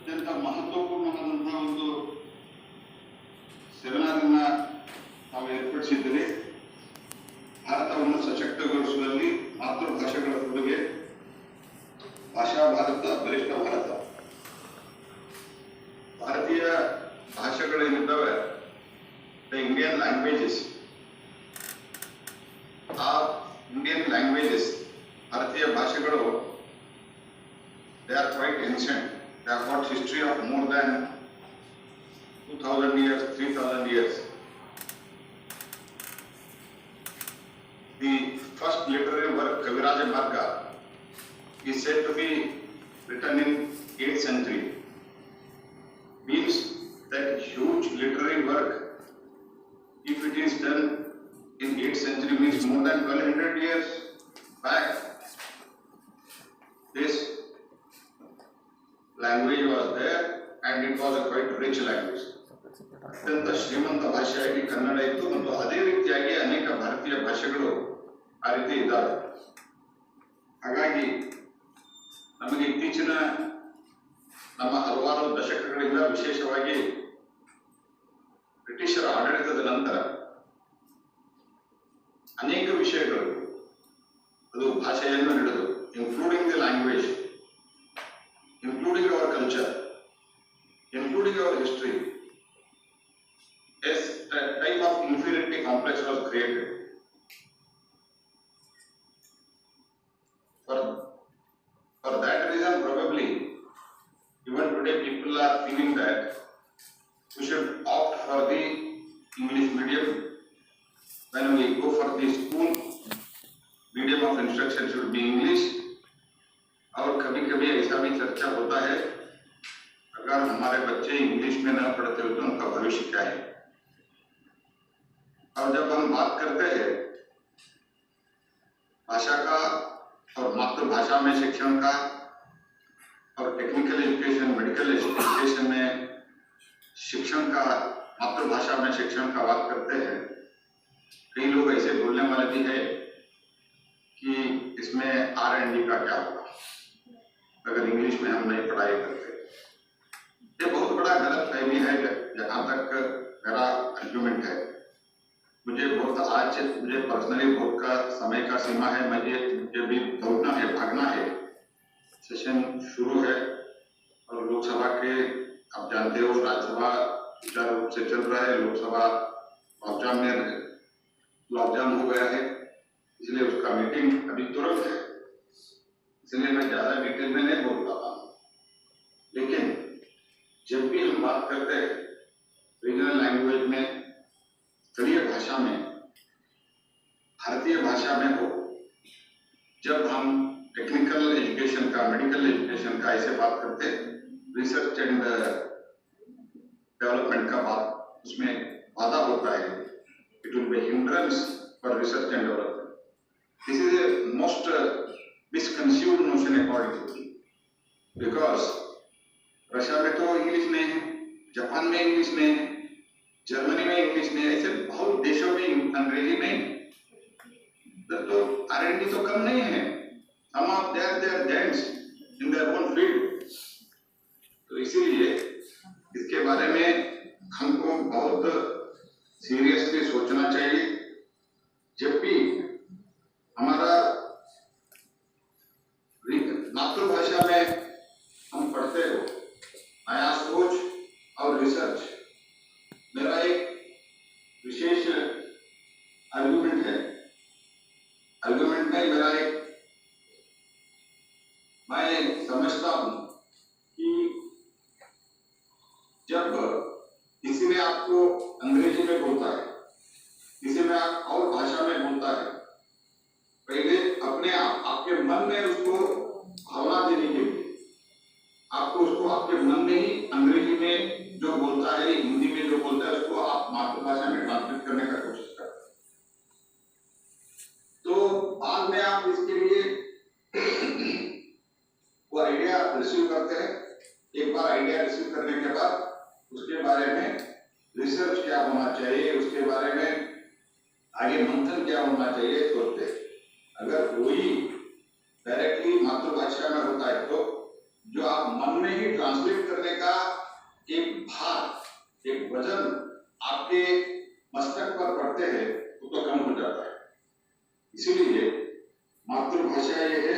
ಅತ್ಯಂತ ಮಹತ್ವಪೂರ್ಣವಾದಂತಹ ಒಂದು ಸೆಮಿನಾರ್ ಅನ್ನ ನಾವು ಏರ್ಪಡಿಸಿದ್ದೀರಿ. ಭಾರತವನ್ನು ಸಶಕ್ತಗೊಳಿಸುವಲ್ಲಿ ಮಾತೃಭಾಷೆಗಳ ಕೊಡುಗೆ, ಭಾಷಾ ಭಾರತ ಬಲಿಷ್ಠ ಭಾರತ. ಭಾರತೀಯ ಭಾಷೆಗಳೇನಿದ್ದಾವೆ, ದ ಇಂಡಿಯನ್ ಲ್ಯಾಂಗ್ವೇಜಸ್, ಆ ಇಂಡಿಯನ್ ಲ್ಯಾಂಗ್ವೇಜಸ್ ಭಾರತೀಯ ಭಾಷೆಗಳು they are quite ancient. They have got history of more than 2000 years, 3000 years. The first literary work, Kaviraja Marga, is said to be written in 8th century. Means that huge literary work, if it is done in 8th century, means more than 1200 years back, this language was there and it was a quite rich language. ಅತ್ಯಂತ ಶ್ರೀಮಂತ ಭಾಷೆಯಾಗಿ ಕನ್ನಡ ಇತ್ತು ಮತ್ತು ಅದೇ ರೀತಿಯಾಗಿ ಅನೇಕ ಭಾರತೀಯ ಭಾಷೆಗಳು ಆ ರೀತಿ ಇದ್ದಾವೆ. ಹಾಗಾಗಿ ನಮಗೆ ಇತ್ತೀಚಿನ ನಮ್ಮ ಹಲವಾರು ದಶಕಗಳಿಂದ, ವಿಶೇಷವಾಗಿ ಬ್ರಿಟಿಷರ ಆಡಳಿತದ ನಂತರ ಅನೇಕ ವಿಷಯಗಳು, ಅದು ಭಾಷೆಯನ್ನು ಹಿಡಿದು including the language, including our culture, including our history, as a type of inferiority complex was created. For that reason, probably, even today people are feeling that we should opt for the English medium. When we go for the school, medium of instruction should be English. और कभी कभी ऐसा भी चर्चा होता है, अगर हमारे बच्चे इंग्लिश में न पढ़ते हो तो उनका भविष्य क्या है। और जब हम बात करते हैं भाषा का और मातृभाषा में शिक्षण का और टेक्निकल एजुकेशन, मेडिकल एजुकेशन में शिक्षण का, मातृभाषा में शिक्षण का बात करते हैं, कई लोग ऐसे बोलने वाले भी है कि इसमें R&D का क्या होगा अगर इंग्लिश में हम नहीं पढ़ाई करते। ये बहुत बड़ा गलत फहमी है, जहाँ तक मेरा आर्ग्यूमेंट है। मुझे पर्सनली बहुत का समय का सीमा है, मुझे भी दौड़ना है, भागना है, सेशन शुरू है और लोकसभा के आप जानते हो राज्यसभा सुचारू रूप से चल रहा है, लोकसभा लॉकडाउन हो गया है, इसलिए उसका मीटिंग अभी तुरंत है, इसलिए मैं ज्यादा डिटेल में नहीं बोल पाता हूँ। लेकिन जब भी हम बात करते हैं रीजनल लैंग्वेज में, स्थलीय भाषा में, भारतीय भाषा में हो, जब हम टेक्निकल एजुकेशन का, मेडिकल एजुकेशन का ऐसे बात करते हैं, रिसर्च एंड डेवलपमेंट का बात उसमें बाधा होता है, it will be hindrance for research and development. This is a most misconceived notion according to me, because Russia में तो इंग्लिश नहीं है, जापान में इंग्लिश नहीं है, जर्मनी में इंग्लिश नहीं है, ऐसे बहुत देशों में अंग्रेजी नहीं है, तो R&D तो कम नहीं है. Some of they are giants in their own field. तो इसीलिए इसके बारे में हमको बहुत सीरियसली सोचना चाहिए. जब भी हमारा मातृभाषा में हम पढ़ते हो, नया सोच और रिसर्च, मेरा एक विशेष आर्गुमेंट है. आर्गुमेंट में मेरा एक, मैं समझता हूं कि जब किसी ने आपको अंग्रेजी में बोलता है, किसी में आप और भाषा में बोलता है, पहले अपने आपके मन में उसको भावना देने के लिए आपको उसको आपके मन में ही अंग्रेजी में जो बोलता है, हिंदी में जो बोलता है, उसको आप मातृभाषा में ट्रांसलेट करने का कोशिश करते हैं. तो बाद में आप इसके लिए वो आइडिया रिसीव करते हैं. एक बार आइडिया रिसीव करने के बाद उसके बारे में रिसर्च क्या होना चाहिए, उसके बारे में आगे मंथन क्या होना चाहिए सोचते हैं. अगर वही डायरेक्टली मातृभाषा में होता है तो जो आप मन में ही ट्रांसलेट करने का एक भार, एक वजन आपके मस्तक पर पड़ते हैं तो कम हो जाता है। इसीलिए मातृभाषा ये है,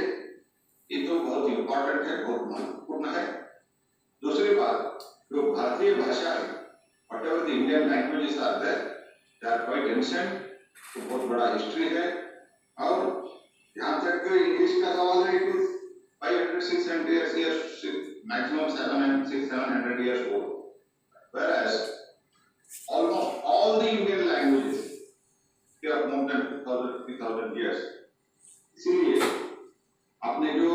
ये तो बहुत इंपॉर्टेंट है, बहुत महत्वपूर्ण है। दूसरी बात, जो भारतीय भाषा है, whatever the Indian languages are there, they are quite ancient, तो बहुत बड़ा हिस्ट्री है। और यहाँ तक इंग्लिश का सवाल है, it is 500-600 years, maximum 700 years old, whereas almost all the Indian languages they are more than 2,000-3,000 years। इसीलिए आपने जो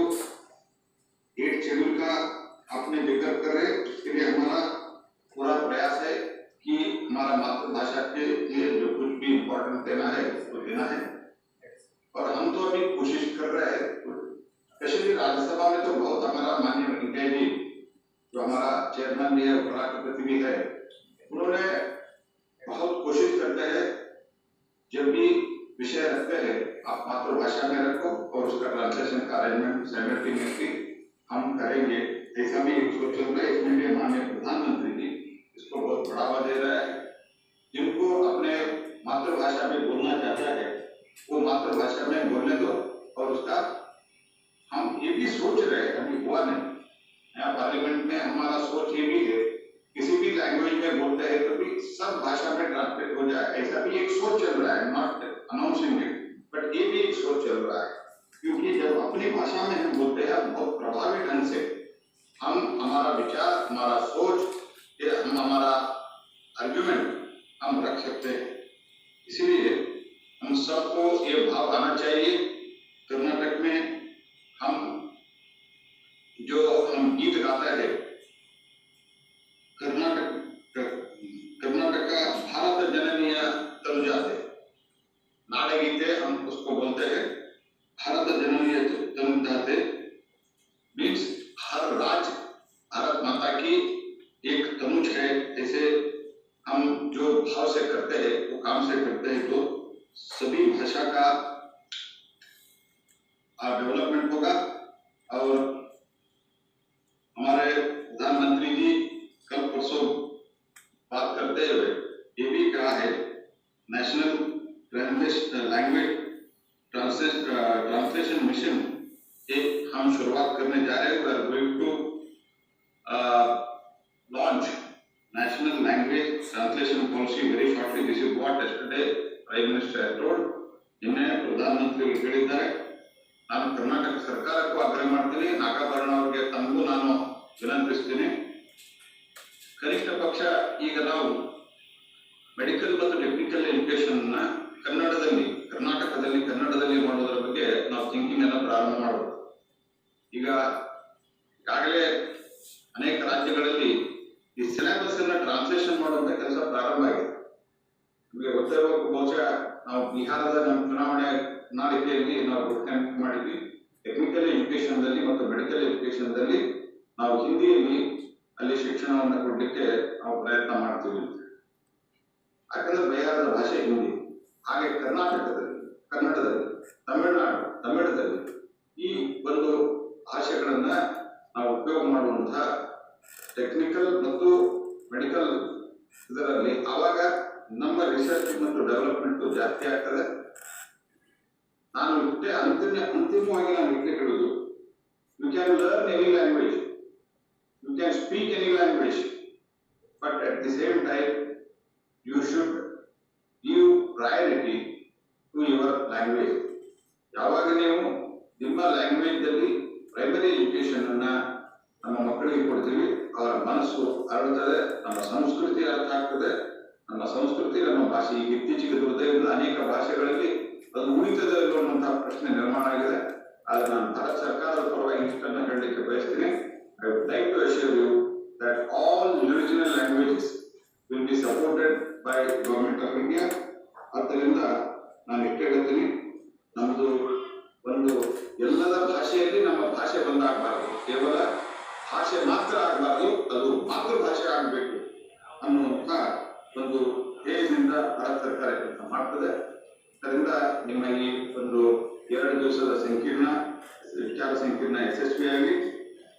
8 शेड्यूल का आपने जिक्र कर रहे, उसके लिए हमारा पूरा प्रयास है कि हमारा मातृभाषा के लिए जो कुछ भी इम्पोर्टेंट देना है उसको देना है। और हम तो अभी कोशिश कर रहे हैं, स्पेशली राज्यसभा में तो बहुत हमारा माननीय वेंकैया जी जो हमारा चेयरमैन भी है, उपराष्ट्रपति भी है, उन्होंने बहुत कोशिश करते हैं जब भी विषय रखते हैं आप मातृभाषा में रखो और उसका ट्रांसलेशन का अरेंजमेंट साइमल्टेनियसली हम करेंगे। ऐसा भी एक सोच चल रहा है। इसमें भी माननीय प्रधानमंत्री जी इसको बहुत बढ़ावा दे रहा है। जिनको अपने मातृभाषा में बोलना चाहता है वो मातृभाषा में बोलने दो। और उसका हम ये भी सोच रहे हैं, अभी हुआ नहीं, यहाँ पार्लियामेंट में हमारा सोच ये भी है किसी भी लैंग्वेज में बोलते हैं तो भी सब भाषा में ट्रांसलेट हो जाए, ऐसा भी एक सोच चल रहा है। नॉट अनाउंसिंग इट, बट ये भी एक सोच चल रहा है, क्योंकि जब अपनी भाषा में हम बोलते हैं बहुत प्रभावी ढंग से हम हमारा विचार, हमारा सोच, हम हमारा आर्ग्यूमेंट हम रख सकते हैं। इसीलिए हम सबको ये भाव आना चाहिए। कर्नाटक में हम जो हम गीत गाते हैं, कर्नाटक का भारत जननीय तनुजाते, नाड़े गीते हम उसको बोलते हैं। भारत जननीय तनुजाते मीन्स हर राज्य भारत माता की एक तनुज है। ऐसे हम जो भाव से करते हैं वो काम से करते हैं तो सभी भाषा का डेवलपमेंट होगा। और हमारे प्रधानमंत्री जी कल परसों बात करते हुए ये भी कहा है, नेशनल लैंग्वेज ट्रांसलेशन मिशन एक हम शुरुआत करने जा रहे हैं। We are going to launch national language translation policy very shortly. This is what yesterday prime minister told. ನಿನ್ನೆ ಪ್ರಧಾನಮಂತ್ರಿಗಳು ಹೇಳಿದ್ದಾರೆ, ನಾನು ಕರ್ನಾಟಕ ಸರ್ಕಾರಕ್ಕೂ ಆಗ್ರಹ ಮಾಡ್ತೀನಿ, ನಾಗಾಭರಣ ಅವರಿಗೆ ತಮಗೂ ನಾನು ವಿನಂತಿಸ್ತೀನಿ, ಕನಿಷ್ಠ ಪಕ್ಷ ಈಗ ನಾವು ಮೆಡಿಕಲ್ ಮತ್ತು ಟೆಕ್ನಿಕಲ್ ಎಜುಕೇಶನ್ ಕನ್ನಡದಲ್ಲಿ, ಕರ್ನಾಟಕದಲ್ಲಿ ಕನ್ನಡದಲ್ಲಿ ಮಾಡೋದ್ರ ಬಗ್ಗೆ ನಾವು ಥಿಂಕಿಂಗ್ ಅನ್ನು ಪ್ರಾರಂಭ ಮಾಡಬೇಕು। ಈಗ ಈಗಾಗಲೇ ಅನೇಕ ರಾಜ್ಯಗಳಲ್ಲಿ ಈ ಸಿಲೆಬಸ್ ಅನ್ನ ಟ್ರಾನ್ಸ್ಲೇಷನ್ ಮಾಡುವಂತ ಕೆಲಸ ಪ್ರಾರಂಭ ಆಗಿದೆ। ನಿಮಗೆ ಗೊತ್ತಿರಬೇಕು, ಬಹುಶಃ ನಾವು ಬಿಹಾರದ ನಮ್ಮ ಚುನಾವಣೆ ಪ್ರಣಾಳಿಕೆಯಲ್ಲಿ ನಾವು ಘೋಷಣೆ ಮಾಡಿದ್ವಿ, ಟೆಕ್ನಿಕಲ್ ಎಜುಕೇಶನ್ ದಲ್ಲಿ ಮತ್ತು ಮೆಡಿಕಲ್ ಎಜುಕೇಶನ್ ದಲ್ಲಿ ನಾವು ಹಿಂದಿಯಲ್ಲಿ ಅಲ್ಲಿ ಶಿಕ್ಷಣವನ್ನು ಕೊಡಲಿಕ್ಕೆ ನಾವು ಪ್ರಯತ್ನ ಮಾಡ್ತೀವಿ। ಯಾಕಂದ್ರೆ ಬಿಹಾರದ ಭಾಷೆ ಹಿಂದಿ, ಹಾಗೆ ಕರ್ನಾಟಕದಲ್ಲಿ ಕನ್ನಡದಲ್ಲಿ, ತಮಿಳದಲ್ಲಿ ಈ ಒಂದು ಭಾಷೆಗಳನ್ನ ನಾವು ಉಪಯೋಗ ಮಾಡುವಂತಹ ಟೆಕ್ನಿಕಲ್ ಮತ್ತು ಮೆಡಿಕಲ್ ಇದರಲ್ಲಿ ಆವಾಗ ನಮ್ಮ ರಿಸರ್ಚ್ ಮತ್ತು ಡೆವಲಪ್ಮೆಂಟ್ ಜಾಸ್ತಿ ಆಗ್ತದೆ। ನಾನು ಇಷ್ಟೇ ಅಂತಿಮವಾಗಿ ನಾನು ಇಷ್ಟೇ ಹೇಳುದು, you can learn any language, you can speak any language, but at the same time you should give priority to your language. ಯಾವಾಗ ನೀವು ನಿಮ್ಮ ಲ್ಯಾಂಗ್ವೇಜ್ ದಲ್ಲಿ ಪ್ರೈಮರಿ ಎಜುಕೇಶನ್ ಅನ್ನ ನಮ್ಮ ಮಕ್ಕಳಿಗೆ ಕೊಡ್ತೀವಿ, ಅವರ ಮನಸ್ಸು ಅರಳುತ್ತದೆ, ನಮ್ಮ ಸಂಸ್ಕೃತಿ ಅರ್ಥ ಆಗ್ತದೆ, ನಮ್ಮ ಸಂಸ್ಕೃತಿ ನಮ್ಮ ಭಾಷೆ ಈಗ ಇತ್ತೀಚೆಗೆ ದುರ್ದೈವದ ಅನೇಕ ಭಾಷೆಗಳಲ್ಲಿ ಅದು ಉಳಿತದೆ ಅನ್ನುವಂತಹ ಪ್ರಶ್ನೆ ನಿರ್ಮಾಣ ಆಗಿದೆ। ಆದ್ರೆ ನಾನು ಭಾರತ ಸರ್ಕಾರದ ಪರವಾಗಿ ಇಷ್ಟನ್ನು ಹೇಳಲಿಕ್ಕೆ ಬಯಸ್ತೀನಿ, I would like to assure you that all regional languages will be supported by government of India. ಆದ್ದರಿಂದ ನಾನು ಇಷ್ಟೇ ಹೇಳ್ತೀನಿ, ನಮ್ಮದು ಒಂದು ಎಲ್ಲದ ಭಾಷೆಯಲ್ಲಿ ನಮ್ಮ ಭಾಷೆ ಬಂದಾಗಬಾರದು, ಕೇವಲ ಭಾಷೆ ಮಾತ್ರ ಆಗಬಾರದು, ಅದು ಮಾತೃಭಾಷೆ ಆಗಬೇಕು ಅನ್ನುವಂಥ ಒಂದು ಧ್ಯೇಯದಿಂದ ಭಾರತ ಸರ್ಕಾರ ಕೆಲಸ ಮಾಡ್ತದೆ। ಅದರಿಂದ ನಿಮ್ಮ ಈ ಒಂದು 2 ದಿವಸದ ವಿಚಾರ ಸಂಕಿರಣ ಯಶಸ್ವಿಯಾಗಿ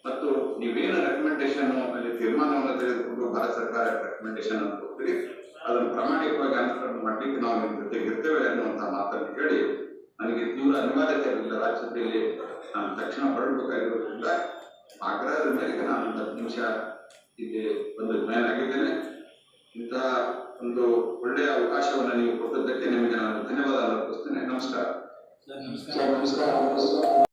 ಮತ್ತು ನೀವೇನು ರೆಕಮೆಂಡೇಶನ್ ಅಲ್ಲಿ ತೀರ್ಮಾನವನ್ನು ತೆಗೆದುಕೊಂಡು ಭಾರತ ಸರ್ಕಾರ ರೆಕಮೆಂಡೇಶನ್ ಅನ್ನು ಕೊಡ್ತೀರಿ ಅದನ್ನು ಪ್ರಾಮಾಣಿಕವಾಗಿ ಅನುಸರಣೆ ಮಾಡಲಿಕ್ಕೆ ನಾವು ನಿಮ್ಮ ಜೊತೆಗೆ ಇರ್ತೇವೆ ಅನ್ನುವಂಥ ಮಾತನ್ನು ಕೇಳಿ ನನಗೆ ತೀವ್ರ ಅನಿವಾರ್ಯತೆ ಇರಲಿಲ್ಲ ರಾಜ್ಯಸಭೆಯಲ್ಲಿ ನಾನು ತಕ್ಷಣ ಹೊರಡಬೇಕಾಗಿರೋದ್ರಿಂದ ಆಗ್ರಹದ ಮೇರೆಗೆ ನಾನು 10 ನಿಮಿಷ ಇಲ್ಲಿ ಒಂದು ಜಾಯಿನ್ ಆಗಿದ್ದೇನೆ. ಇಂತಹ ಒಂದು ಒಳ್ಳೆಯ ಅವಕಾಶವನ್ನು ನೀವು ಕೊಟ್ಟದ್ದಕ್ಕೆ ನಿಮಗೆ ನಾನು ಧನ್ಯವಾದ ಅರ್ಪಿಸ್ತೇನೆ. ನಮಸ್ಕಾರ.